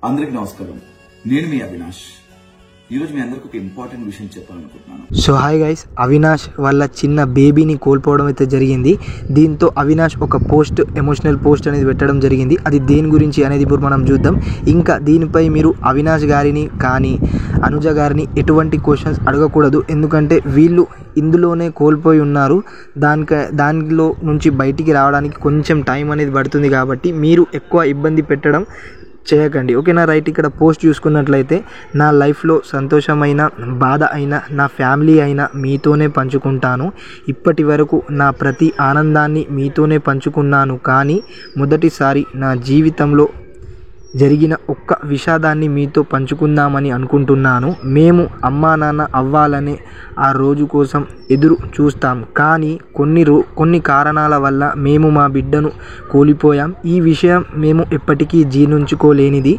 అందరికీ నమస్కారం. నేను మీ అవినాష్. ఈరోజు మీ అందరికి ఒక ఇంపార్టెంట్ విషయం చెప్పాలనుకుంటున్నాను. సో హాయ్ గైస్, అవినాష్ వాళ్ళ చిన్న బేబీని కోల్పోవడం అయితే జరిగింది. దీంతో అవినాష్ ఒక ఎమోషనల్ పోస్ట్ అనేది పెట్టడం జరిగింది. అది దేని గురించి అనేది ఇప్పుడు మనం చూద్దాం. ఇంకా దీనిపై మీరు అవినాష్ గారిని కానీ అనుజ గారిని ఎటువంటి క్వశ్చన్స్ అడగకూడదు. ఎందుకంటే వీళ్ళు ఇందులోనే కోల్పోయి ఉన్నారు. దానిలో నుంచి బయటికి రావడానికి కొంచెం టైం అనేది పడుతుంది. కాబట్టి మీరు ఎక్కువ ఇబ్బంది పెట్టడం చేయకండి, ఓకేనా? రైట్. ఇక్కడ పోస్ట్ చూసుకున్నట్లయితే, నా లైఫ్లో సంతోషమైన బాధ అయినా నా ఫ్యామిలీ అయినా మీతోనే పంచుకుంటాను. ఇప్పటి వరకు నా ప్రతి ఆనందాన్ని మీతోనే పంచుకున్నాను. కానీ మొదటిసారి నా జీవితంలో జరిగిన ఒక్క విషాదాన్ని మీతో పంచుకుందామని అనుకుంటున్నాను. మేము అమ్మా నాన్న అవ్వాలనే ఆ రోజు కోసం ఎదురు చూస్తాం. కానీ కొన్ని కారణాల వల్ల మేము మా బిడ్డను కోల్పోయాం. ఈ విషయం మేము ఎప్పటికీ జీర్ణించుకోలేనిది,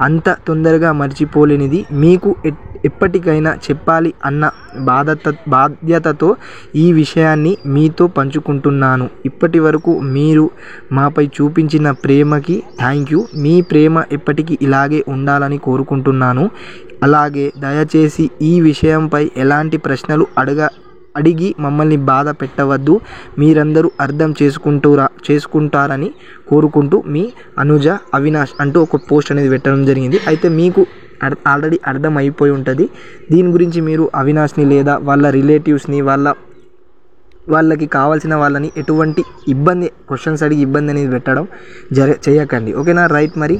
అంత తొందరగా మర్చిపోలేనిది. మీకు ఎప్పటికైనా చెప్పాలి అన్న బాధ్యతతో ఈ విషయాన్ని మీతో పంచుకుంటున్నాను. ఇప్పటి వరకు మీరు మాపై చూపించిన ప్రేమకి థ్యాంక్ యూ. మీ ప్రేమ ఎప్పటికీ ఇలాగే ఉండాలని కోరుకుంటున్నాను. అలాగే దయచేసి ఈ విషయంపై ఎలాంటి ప్రశ్నలు అడిగి మమ్మల్ని బాధ పెట్టవద్దు. మీరందరూ అర్థం చేసుకుంటారని కోరుకుంటూ మీ అనుజ అవినాష్ అంటూ ఒక పోస్ట్ అనేది పెట్టడం జరిగింది. అయితే మీకు ఆల్రెడీ అర్థం అయిపోయి ఉంటుంది. దీని గురించి మీరు అవినాష్ని లేదా వాళ్ళ రిలేటివ్స్ని వాళ్ళకి కావాల్సిన వాళ్ళని ఎటువంటి క్వశ్చన్స్ అడిగి ఇబ్బంది అనేది పెట్టడం చేయకండి, ఓకేనా? రైట్. మరి